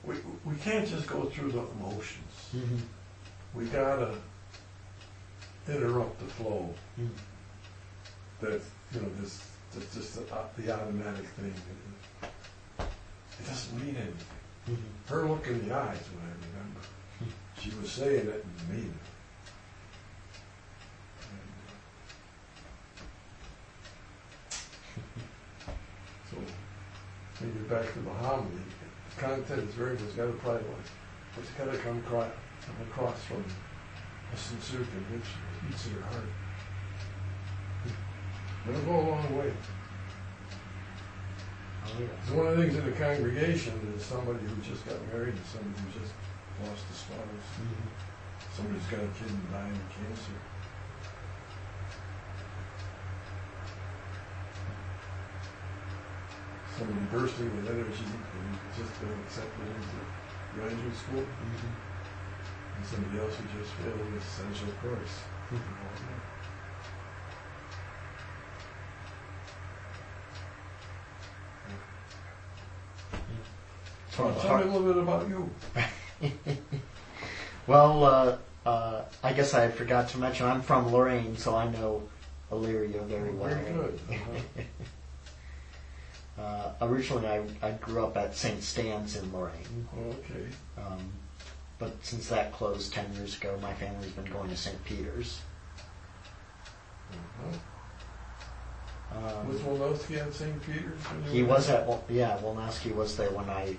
we can't just go through the emotions. Mm-hmm. We gotta interrupt the flow. Mm-hmm. That's that's just the automatic thing. It doesn't mean anything. Mm-hmm. Her look in the eyes when I remember. She was saying it and meaning it. So, when you get back to the homily, the content is very good. It's got to apply to life. But it's got to come across from a sincere conviction. It beats in your heart. It'll go a long way. Oh, yeah. So one of the things in the congregation is somebody who just got married and somebody who just lost a spouse. Mm-hmm. Somebody's got a kid and dying of cancer. Somebody bursting with energy and just been accepted into graduate school. Mm-hmm. And somebody else who just failed an essential course. Tell me a little bit about you. Well, I guess I forgot to mention I'm from Lorain, so I know Elyria very well. Very good. Originally, I grew up at St. Stan's in Lorain. Okay. But since that closed 10 years ago, my family's been going to St. Peter's. Was Wolnowski at St. Peter's? He was at, Wolnowski was there when I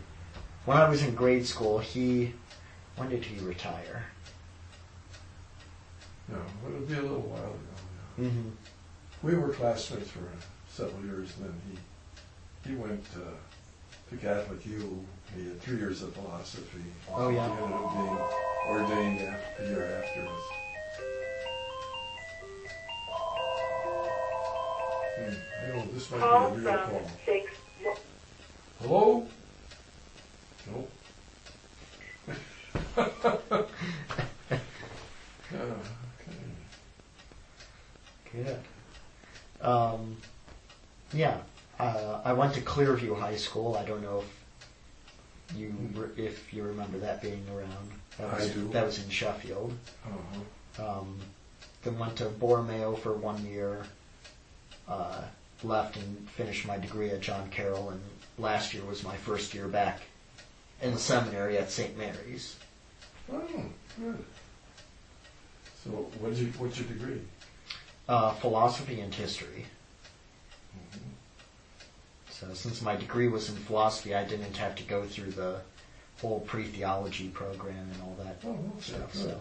was in grade school. When did he retire? No, it'll be a little while ago. Yeah. Mm-hmm. We were classmates for several years, and then he went to Catholic U. He had 3 years of philosophy. Oh, yeah. He ended up being ordained a year afterwards. I know this might Call be a real from call. 6. Hello? Nope. Good. I went to Clearview High School. I don't know if you remember that being around. I do. That was in Sheffield. Uh-huh. Then went to Borromeo for 1 year. Left and finished my degree at John Carroll, and last year was my first year back in the seminary at St. Mary's. Oh, good. So, what's your degree? Philosophy and history. Mm-hmm. So since my degree was in philosophy, I didn't have to go through the whole pre-theology program and all that stuff. Good. So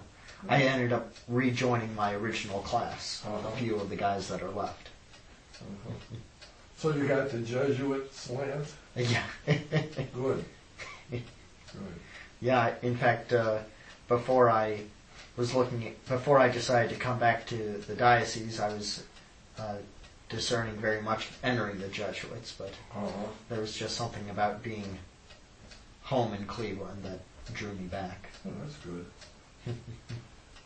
I ended up rejoining my original class, Uh-huh. a few of the guys that are left. Uh-huh. So you got the Jesuit slant? Yeah. Good. Good. Yeah, in fact, before I decided to come back to the diocese, I was discerning very much entering the Jesuits, but Uh-huh. there was just something about being home in Cleveland that drew me back. Oh, that's good.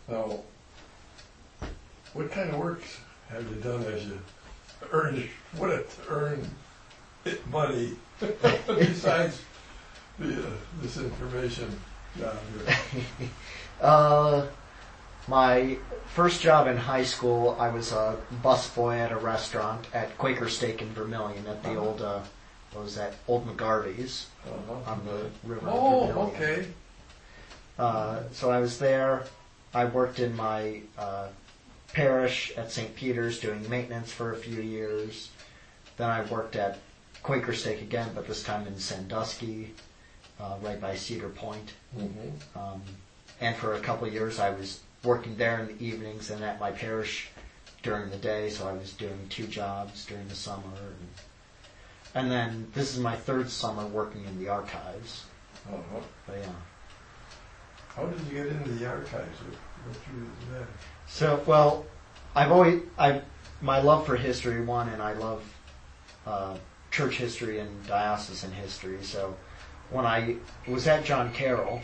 Now, what kind of work have you done as you earn money besides this information job here? My first job in high school, I was a busboy at a restaurant at Quaker Steak in Vermilion at the old, Old McGarvey's on the river. Oh, Vermilion. okay. So I was there. I worked in my parish at St. Peter's doing maintenance for a few years. Then I worked at Quaker Steak again, but this time in Sandusky, right by Cedar Point. Mm-hmm. And for a couple of years I was working there in the evenings and at my parish during the day, so I was doing 2 jobs during the summer. And then this is my 3rd summer working in the archives. Uh-huh. But yeah. How did you get into the archives? What drew you to that? So, well, my love for history, one, and I love church history and diocesan history. So when I was at John Carroll,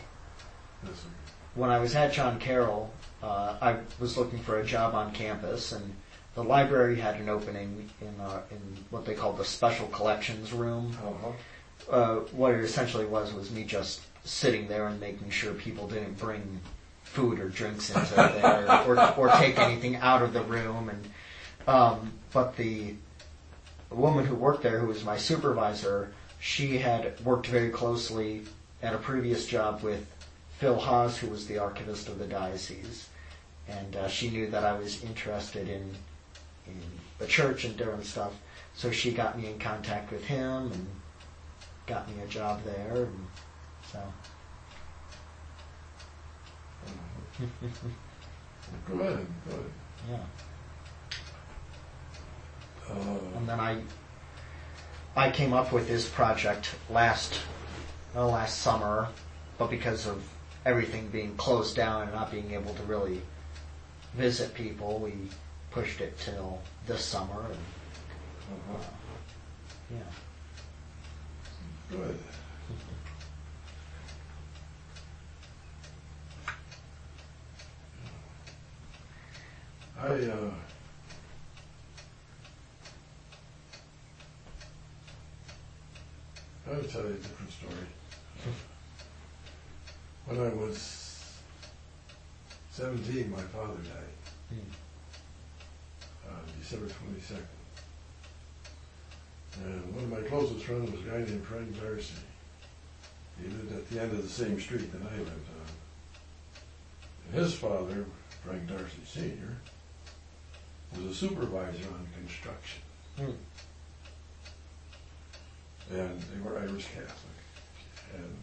I was looking for a job on campus, and the library had an opening in what they called the special collections room. Uh-huh. What it essentially was me just sitting there and making sure people didn't bring food or drinks into there or take anything out of the room. And but the woman who worked there, who was my supervisor, she had worked very closely at a previous job with Phil Haas, who was the archivist of the diocese, and she knew that I was interested in the church and different stuff, so she got me in contact with him and got me a job there, and so. Good. Yeah. And then I came up with this project last summer, but because of everything being closed down and not being able to really visit people, we pushed it till this summer. And, yeah. Good. I I'll tell you a different story. When I was 17, my father died. December 22nd. And one of my closest friends was a guy named Frank Darcy. He lived at the end of the same street that I lived on. And his father, Frank Darcy Sr., was a supervisor on construction. And they were Irish Catholic. And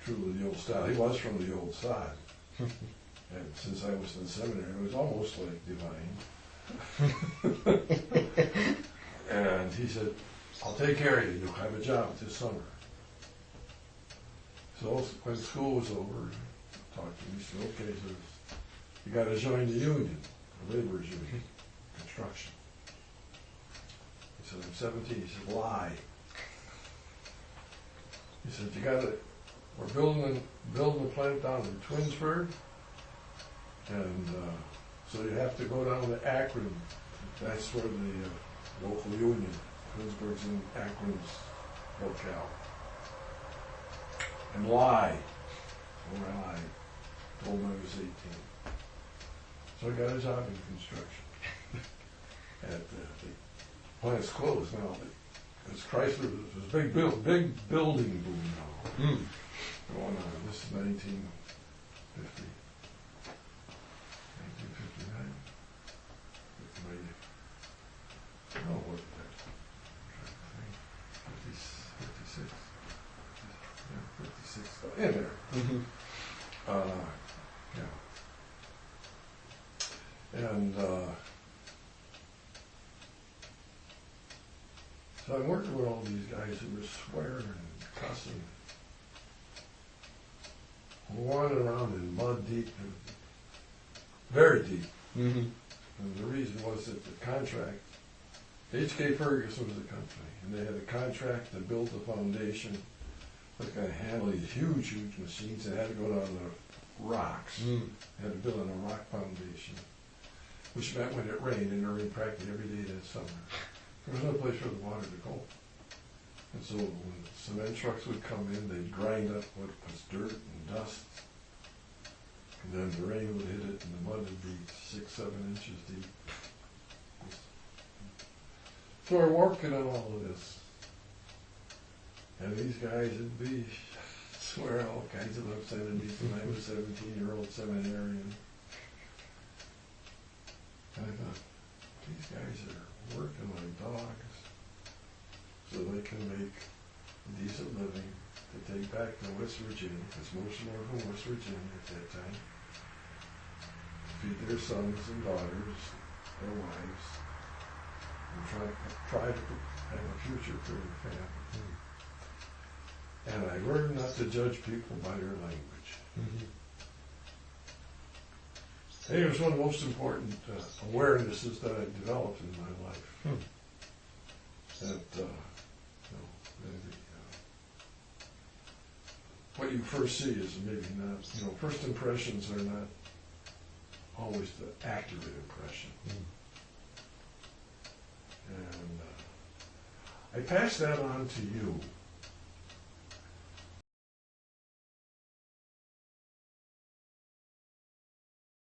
truly the old style. He was from the old side. And since I was in seminary, it was almost like divine. And he said, I'll take care of you. You'll have a job this summer. So when school was over, he talked to me. He said, okay, so you got to join the union, the laborers union, construction. He said, I'm 17. He said, lie. He said, we're building a plant down in Twinsburg, and so you have to go down to Akron. That's where the local union, Twinsburg's in Akron's locale. And lie. So I lied. Told him I was 18. So I got a job in construction. The plant's closed now. Because Chrysler was a big building boom now. Going on. This is 1950. 1959. No, what is that? 56. Yeah, 56. In there. Yeah. And so I'm working with all these guys who were swearing and cussing, wandering around in mud deep, very deep. And the reason was that the contract, H.K. Ferguson was the company, and they had a contract to build the foundation. They were going to handle these huge machines. They had to go down the rocks. They had to build on a rock foundation, which meant when it rained, and it rained practically every day that summer, there was no place for the water to go. And so when cement trucks would come in, they'd grind up what was dirt and dust. And then the rain would hit it, and the mud would be 6-7 inches deep. So we're working on all of this. And these guys would be swearing all kinds of obscenities when I was a 17-year-old seminarian. And I thought, these guys are working like dogs so they can make a decent living to take back to West Virginia, because most of them were from West Virginia at that time, to feed their sons and daughters, their wives, and try to have a future for their family. And I learned not to judge people by their language. I think it was one of the most important awarenesses that I developed in my life. That what you first see is maybe not, first impressions are not always the accurate impression. And I pass that on to you.